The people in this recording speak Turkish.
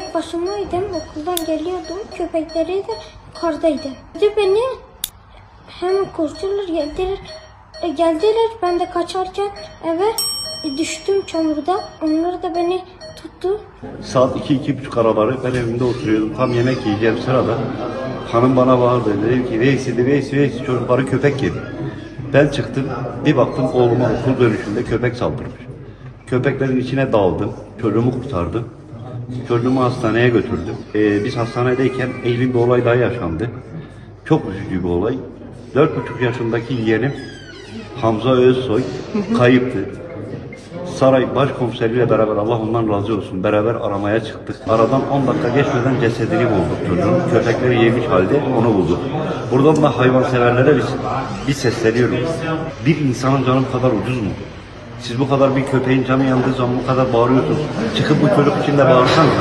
tek başımaydım. Okuldan geliyordum. Köpekleri de yukarıdaydı. Bir de beni hem koştular geldiler. Ben de kaçarken eve düştüm çamurda. Onlar da beni tuttu. Saat 2-2.30 araları ben evimde oturuyordum. Tam yemek yiyeceğim sırada hanım bana bağırdı. Dedi ki Veys çocukları köpek yedi. Ben çıktım bir baktım oğluma okul dönüşünde köpek saldırmış. Köpeklerin içine daldım. Çocuğumu kurtardım. Çocuğumu hastaneye götürdüm. Biz hastanedeyken Eylül bir olay daha yaşandı. Çok üzücü bir olay. 4,5 yaşındaki yeğenim Hamza Özsoy kayıptı. Saray Başkomiseriyle beraber, Allah ondan razı olsun, beraber aramaya çıktık. Aradan 10 dakika geçmeden cesedini bulduk çocuğun. Köpekleri yemiş halde onu bulduk. Buradan da hayvanseverlere bir sesleniyorum. Bir insanın canı bu kadar ucuz mu? Siz bu kadar bir köpeğin canı yandığı zaman bu kadar bağırıyorsunuz. Çıkıp bu çocuk için de bağırsanız.